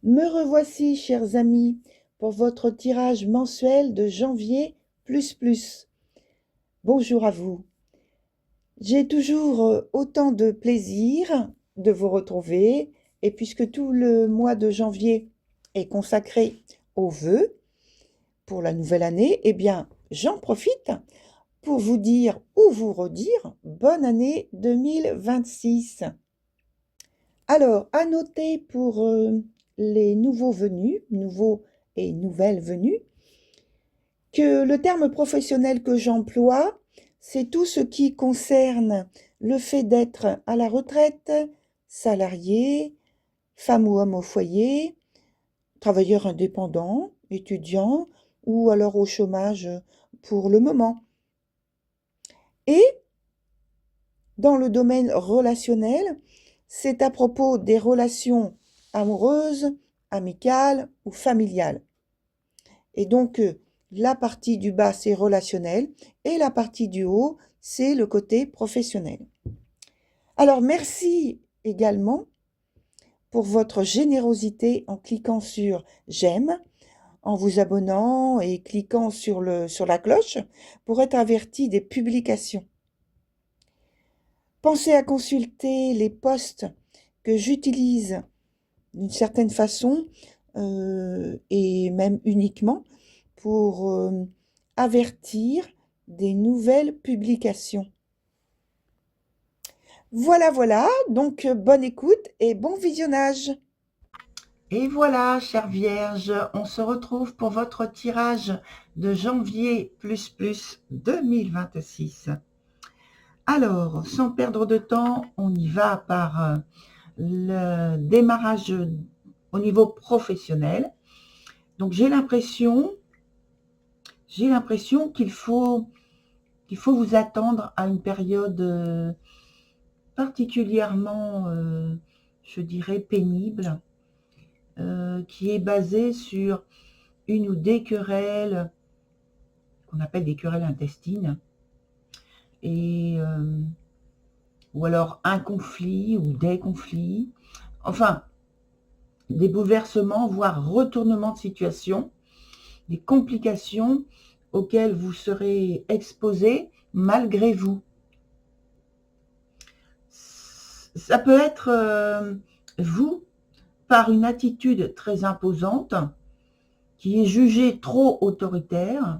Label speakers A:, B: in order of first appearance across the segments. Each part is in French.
A: Me revoici, chers amis, pour votre tirage mensuel de janvier plus plus. Bonjour à vous. J'ai toujours autant de plaisir de vous retrouver, et puisque tout le mois de janvier est consacré aux vœux pour la nouvelle année, eh bien, j'en profite pour vous dire ou vous redire bonne année 2026. Alors, à noter pour les nouveaux venus, nouveaux et nouvelles venues, que le terme professionnel que j'emploie, c'est tout ce qui concerne le fait d'être à la retraite, salarié, femme ou homme au foyer, travailleur indépendant, étudiant ou alors au chômage pour le moment. Et dans le domaine relationnel, c'est à propos des relations amoureuses, amicales ou familiales. Et donc, la partie du bas, c'est relationnel, et la partie du haut, c'est le côté professionnel. Alors, merci également pour votre générosité en cliquant sur j'aime, en vous abonnant et cliquant sur la cloche pour être averti des publications. Pensez à consulter les posts que j'utilise d'une certaine façon et même uniquement pour avertir des nouvelles publications. Voilà, voilà, donc bonne écoute et bon visionnage.
B: Et voilà, chère Vierge, on se retrouve pour votre tirage de janvier plus plus 2026. Alors, sans perdre de temps, on y va par le démarrage au niveau professionnel. Donc, j'ai l'impression qu'il faut vous attendre à une période particulièrement, je dirais, pénible, qui est basée sur une ou des querelles, qu'on appelle des querelles intestines, et ou alors un conflit ou des conflits, enfin des bouleversements, voire retournements de situation, des complications auxquelles vous serez exposé malgré vous. Ça peut être vous, par une attitude très imposante, qui est jugée trop autoritaire,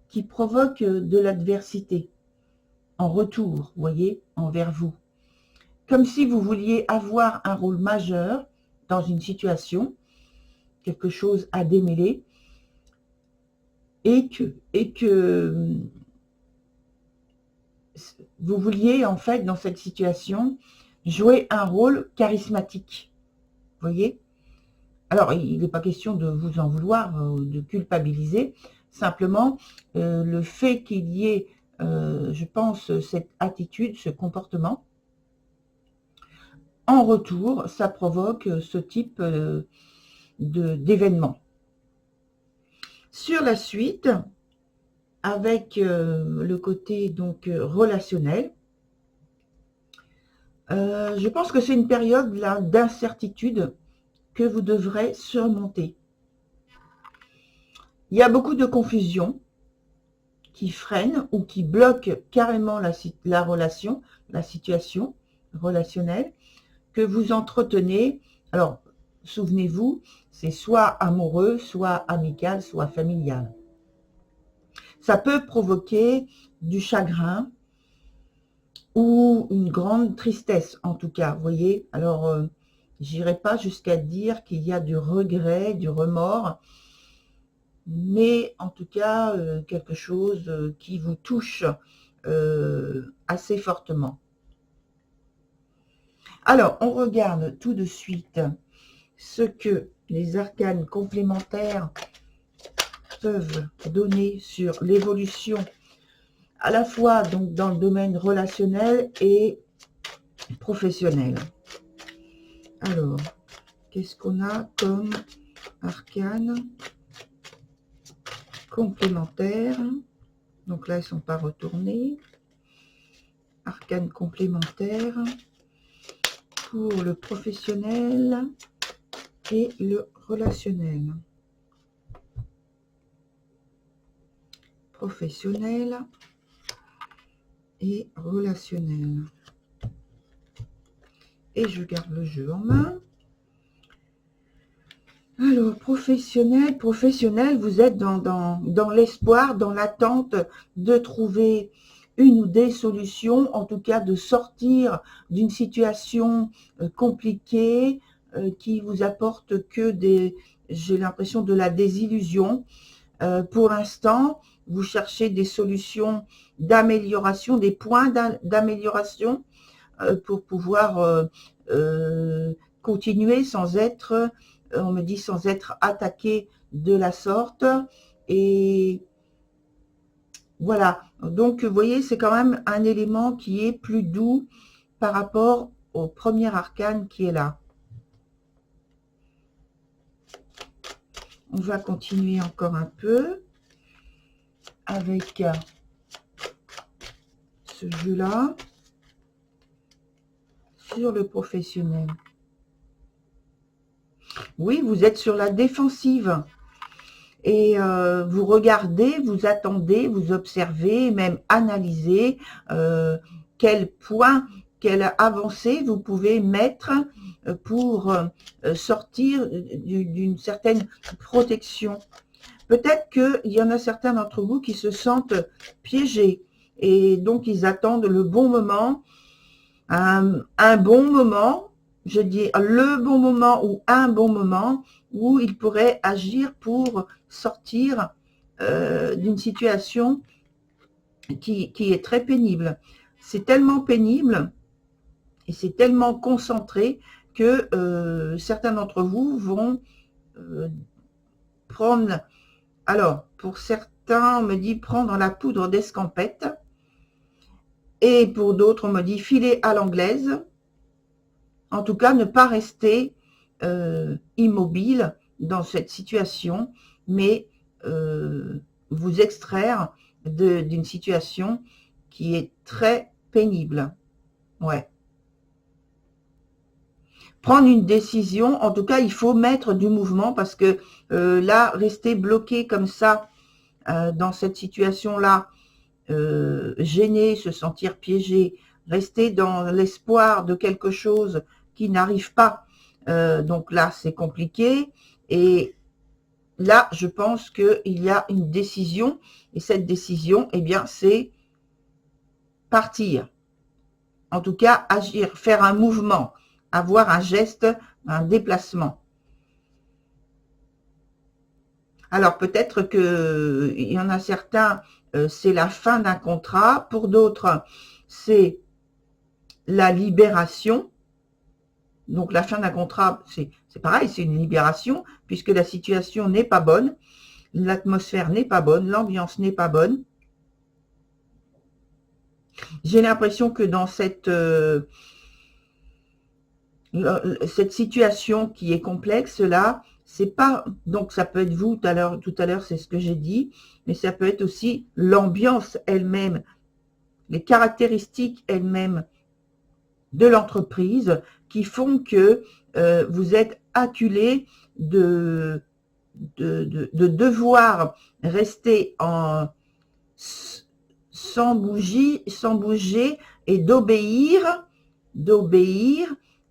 B: qui provoque de l'adversité en retour, voyez, envers vous. Comme si vous vouliez avoir un rôle majeur dans une situation, quelque chose à démêler, et que vous vouliez, en fait, dans cette situation, jouer un rôle charismatique. Voyez ? Alors, il n'est pas question de vous en vouloir, de culpabiliser. Simplement, le fait qu'il y ait, je pense, cette attitude, ce comportement, en retour, ça provoque ce type d'événement. Sur la suite, avec le côté donc relationnel, je pense que c'est une période d'incertitude que vous devrez surmonter. Il y a beaucoup de confusion qui freine ou qui bloque carrément la relation, la situation relationnelle que vous entretenez. Alors, souvenez-vous, c'est soit amoureux, soit amical, soit familial. Ça peut provoquer du chagrin ou une grande tristesse, en tout cas, vous voyez. Alors, j'irai pas jusqu'à dire qu'il y a du regret, du remords, mais en tout cas, quelque chose qui vous touche assez fortement. Alors, on regarde tout de suite ce que les arcanes complémentaires peuvent donner sur l'évolution, à la fois donc dans le domaine relationnel et professionnel. Alors, qu'est-ce qu'on a comme arcanes complémentaires? Donc là, ils ne sont pas retournés. Arcanes complémentaires pour le professionnel et le relationnel, professionnel et relationnel. Et je garde le jeu en main. Alors, professionnel, vous êtes dans l'espoir, dans l'attente de trouver une ou des solutions, en tout cas de sortir d'une situation compliquée qui vous apporte que j'ai l'impression, de la désillusion. Pour l'instant, vous cherchez des solutions d'amélioration, des points d'amélioration pour pouvoir continuer sans être, on me dit, sans être attaqué de la sorte. Et voilà, donc vous voyez, c'est quand même un élément qui est plus doux par rapport au premier arcane qui est là. On va continuer encore un peu avec ce jeu-là sur le professionnel. Oui, vous êtes sur la défensive et vous regardez, vous attendez, vous observez, même analysez quel point, quelle avancée vous pouvez mettre pour sortir d'une certaine protection. Peut-être qu'il y en a certains d'entre vous qui se sentent piégés et donc ils attendent le bon moment, un bon moment, je dis le bon moment ou un bon moment où ils pourraient agir pour sortir d'une situation qui est très pénible. C'est tellement pénible et c'est tellement concentré que certains d'entre vous vont prendre, alors pour certains on me dit prendre la poudre d'escampette et pour d'autres on me dit filer à l'anglaise. En tout cas, ne pas rester immobile dans cette situation, mais vous extraire d'une situation qui est très pénible. Ouais. Prendre une décision, en tout cas, il faut mettre du mouvement parce que là, rester bloqué comme ça, dans cette situation-là, gêné, se sentir piégé, rester dans l'espoir de quelque chose qui n'arrive pas. Donc là, c'est compliqué. Et là, je pense qu'il y a une décision. Et cette décision, eh bien, c'est partir. En tout cas, agir, faire un mouvement, avoir un geste, un déplacement. Alors, peut-être qu'il y en a certains, c'est la fin d'un contrat. Pour d'autres, c'est la libération. Donc la fin d'un contrat, c'est pareil, c'est une libération, puisque la situation n'est pas bonne, l'atmosphère n'est pas bonne, l'ambiance n'est pas bonne. J'ai l'impression que dans cette situation qui est complexe là, c'est pas, donc ça peut être vous, tout à l'heure c'est ce que j'ai dit, mais ça peut être aussi l'ambiance elle-même, les caractéristiques elles-mêmes de l'entreprise qui font que vous êtes acculé de devoir rester sans bouger et d'obéir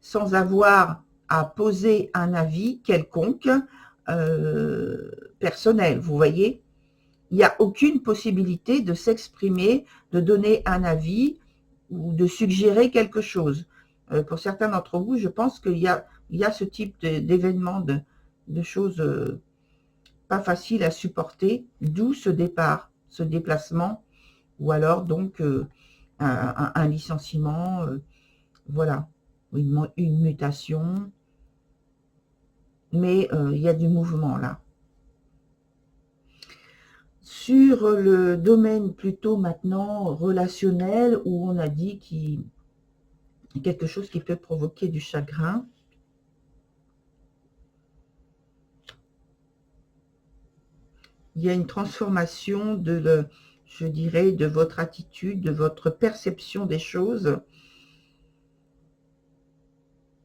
B: sans avoir à poser un avis quelconque personnel. Vous voyez, il n'y a aucune possibilité de s'exprimer, de donner un avis ou de suggérer quelque chose. Pour certains d'entre vous, je pense qu'il y a ce type d'événement, de choses pas faciles à supporter, d'où ce départ, ce déplacement, ou alors donc un licenciement, voilà, une mutation. Mais il y a du mouvement là. Sur le domaine plutôt maintenant relationnel, où on a dit qu'il y a quelque chose qui peut provoquer du chagrin. Il y a une transformation je dirais, de votre attitude, de votre perception des choses.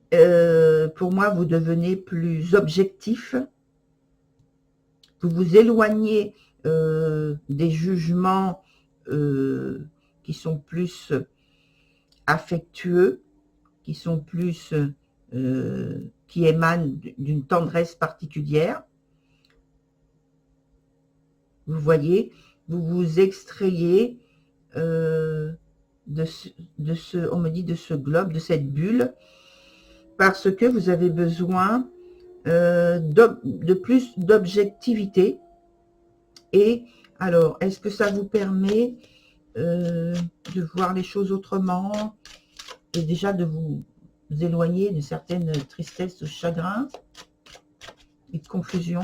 B: Pour moi, vous devenez plus objectif. Vous vous éloignez des jugements qui sont plus affectueux, qui sont plus qui émanent d'une tendresse particulière. Vous voyez, vous vous extrayez on me dit de ce globe, de cette bulle, parce que vous avez besoin de plus d'objectivité. Et alors, est-ce que ça vous permet de voir les choses autrement et déjà de vous éloigner d'une certaine tristesse ou chagrin et de confusion?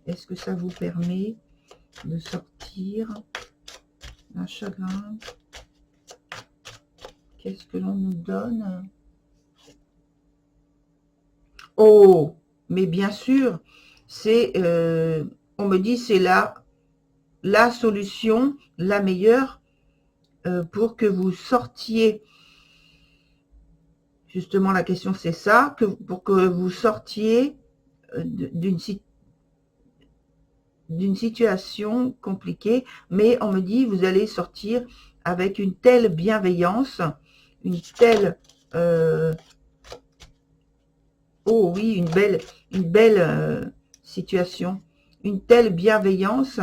B: Est-ce que ça vous permet de sortir d'un chagrin? Qu'est-ce que l'on nous donne? Oh, mais bien sûr, c'est, on me dit, c'est la solution, la meilleure pour que vous sortiez. Justement, la question c'est ça, pour que vous sortiez d'une situation compliquée, mais on me dit, vous allez sortir avec une telle bienveillance, une telle oh oui, une belle situation, une telle bienveillance,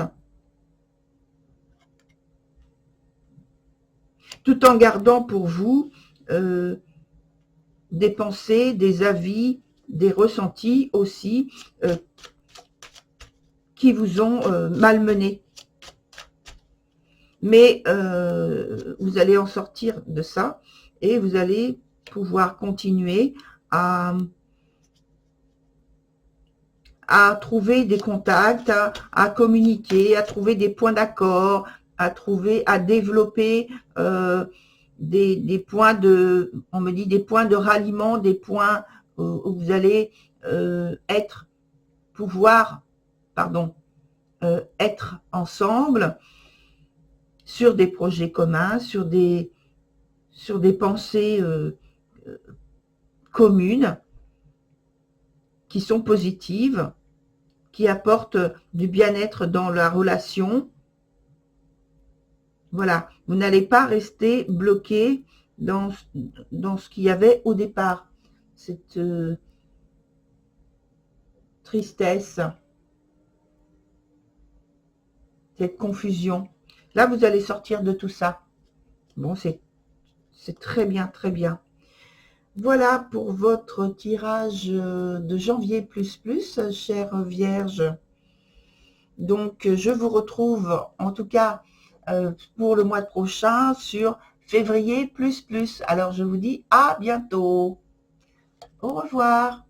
B: tout en gardant pour vous des pensées, des avis, des ressentis aussi qui vous ont malmené. Mais vous allez en sortir de ça et vous allez pouvoir continuer à trouver des contacts, à communiquer, à trouver des points d'accord, à développer des points de, on me dit des points de ralliement, des points où vous allez être ensemble sur des projets communs, sur des pensées communes qui sont positives, qui apportent du bien-être dans la relation. Voilà, vous n'allez pas rester bloqué dans ce qu'il y avait au départ, cette tristesse, cette confusion. Là, vous allez sortir de tout ça. Bon, c'est très bien, très bien. Voilà pour votre tirage de janvier ++, chère Vierge. Donc, je vous retrouve, en tout cas, pour le mois prochain sur février ++. Alors, je vous dis à bientôt. Au revoir.